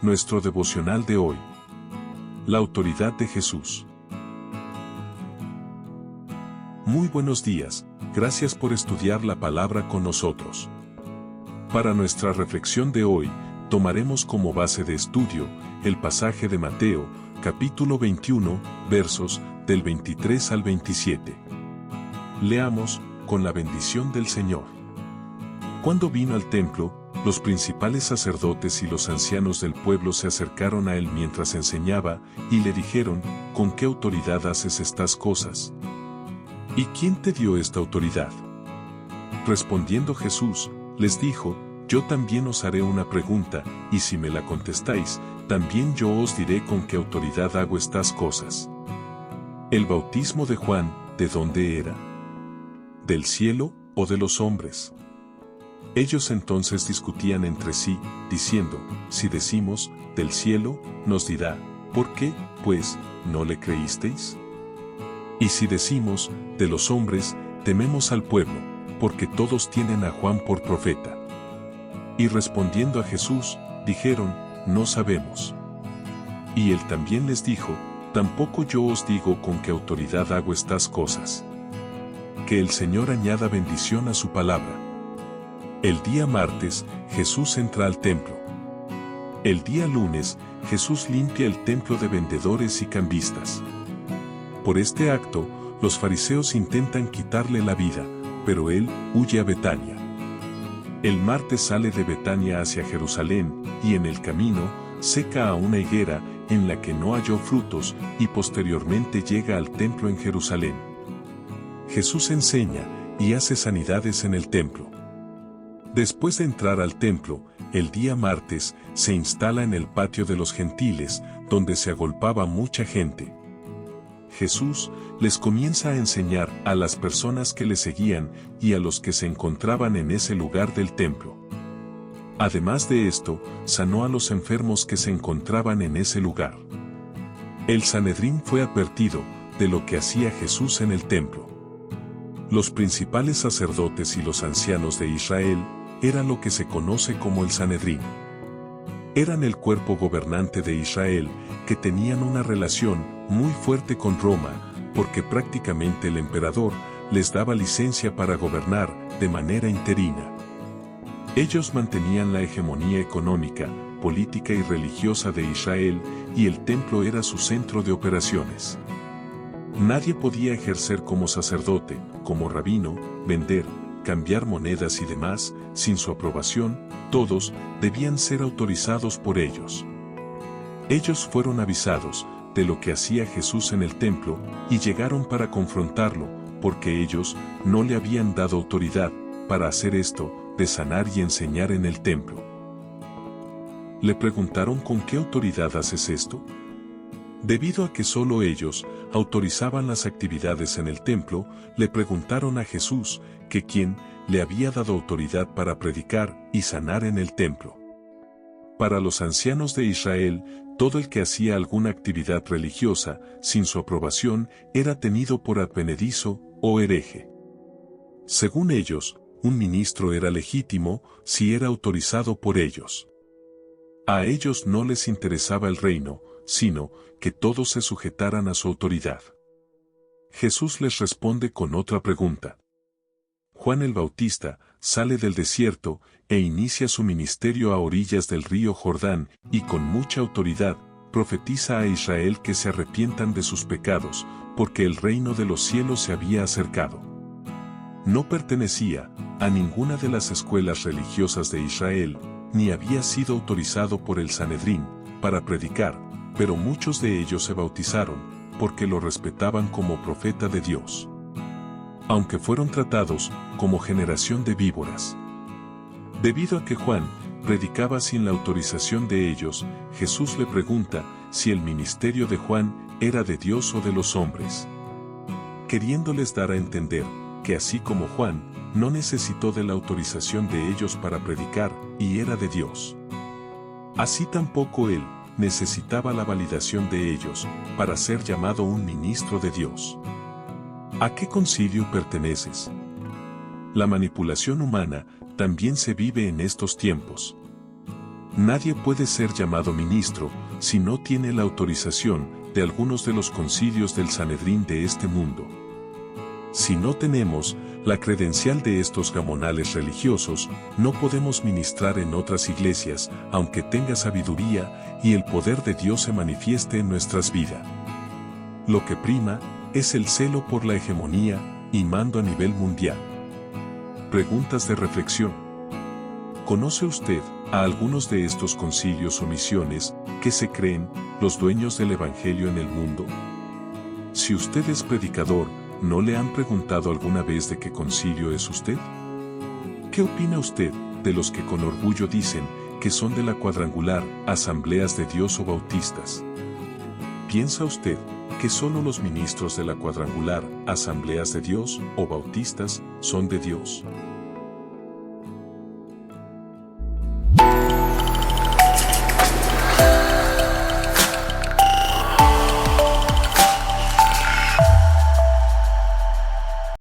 nuestro devocional de hoy. La autoridad de Jesús. Muy buenos días, gracias por estudiar la palabra con nosotros. Para nuestra reflexión de hoy, tomaremos como base de estudio el pasaje de Mateo, capítulo 21, versos del 23 al 27. Leamos, con la bendición del Señor. Cuando vino al templo, los principales sacerdotes y los ancianos del pueblo se acercaron a él mientras enseñaba, y le dijeron, ¿con qué autoridad haces estas cosas? ¿Y quién te dio esta autoridad? Respondiendo Jesús, les dijo, yo también os haré una pregunta, y si me la contestáis, también yo os diré con qué autoridad hago estas cosas. ¿El bautismo de Juan, de dónde era? ¿Del cielo, o de los hombres? Ellos entonces discutían entre sí, diciendo, si decimos, del cielo, nos dirá, ¿por qué, pues, no le creísteis? Y si decimos, de los hombres, tememos al pueblo, porque todos tienen a Juan por profeta. Y respondiendo a Jesús, dijeron, no sabemos. Y él también les dijo, tampoco yo os digo con qué autoridad hago estas cosas. Que el Señor añada bendición a su palabra. El día martes, Jesús entra al templo. El día lunes, Jesús limpia el templo de vendedores y cambistas. Por este acto, los fariseos intentan quitarle la vida, pero él huye a Betania. El martes sale de Betania hacia Jerusalén, y en el camino, seca a una higuera, en la que no halló frutos, y posteriormente llega al templo en Jerusalén. Jesús enseña, y hace sanidades en el templo. Después de entrar al templo, el día martes, se instala en el patio de los gentiles, donde se agolpaba mucha gente. Jesús les comienza a enseñar a las personas que le seguían y a los que se encontraban en ese lugar del templo. Además de esto, sanó a los enfermos que se encontraban en ese lugar. El Sanedrín fue advertido de lo que hacía Jesús en el templo. Los principales sacerdotes y los ancianos de Israel eran lo que se conoce como el Sanedrín. Eran el cuerpo gobernante de Israel, que tenían una relación muy fuerte con Roma, porque prácticamente el emperador les daba licencia para gobernar de manera interina. Ellos mantenían la hegemonía económica, política y religiosa de Israel, y el templo era su centro de operaciones. Nadie podía ejercer como sacerdote, como rabino, vender, cambiar monedas y demás, sin su aprobación, todos debían ser autorizados por ellos. Ellos fueron avisados de lo que hacía Jesús en el templo, y llegaron para confrontarlo, porque ellos no le habían dado autoridad para hacer esto, de sanar y enseñar en el templo. Le preguntaron ¿con qué autoridad haces esto? Debido a que solo ellos autorizaban las actividades en el templo, le preguntaron a Jesús que quién le había dado autoridad para predicar y sanar en el templo. Para los ancianos de Israel, todo el que hacía alguna actividad religiosa sin su aprobación era tenido por advenedizo o hereje. Según ellos, un ministro era legítimo si era autorizado por ellos. A ellos no les interesaba el reino, sino que todos se sujetaran a su autoridad. Jesús les responde con otra pregunta. Juan el Bautista sale del desierto e inicia su ministerio a orillas del río Jordán, y con mucha autoridad, profetiza a Israel que se arrepientan de sus pecados, porque el reino de los cielos se había acercado. No pertenecía a ninguna de las escuelas religiosas de Israel, ni había sido autorizado por el Sanedrín para predicar, pero muchos de ellos se bautizaron, porque lo respetaban como profeta de Dios. Aunque fueron tratados como generación de víboras. Debido a que Juan predicaba sin la autorización de ellos, Jesús le pregunta si el ministerio de Juan era de Dios o de los hombres. Queriéndoles dar a entender que así como Juan, no necesitó de la autorización de ellos para predicar, y era de Dios. Así tampoco él necesitaba la validación de ellos para ser llamado un ministro de Dios. ¿A qué concilio perteneces? La manipulación humana también se vive en estos tiempos. Nadie puede ser llamado ministro si no tiene la autorización de algunos de los concilios del Sanedrín de este mundo. Si no tenemos la credencial de estos gamonales religiosos, no podemos ministrar en otras iglesias, aunque tenga sabiduría y el poder de Dios se manifieste en nuestras vidas. Lo que prima es el celo por la hegemonía y mando a nivel mundial. Preguntas de reflexión. ¿Conoce usted a algunos de estos concilios o misiones que se creen los dueños del Evangelio en el mundo? Si usted es predicador, ¿no le han preguntado alguna vez de qué concilio es usted? ¿Qué opina usted de los que con orgullo dicen que son de la cuadrangular Asambleas de Dios o Bautistas? ¿Piensa usted que solo los ministros de la cuadrangular Asambleas de Dios o Bautistas son de Dios?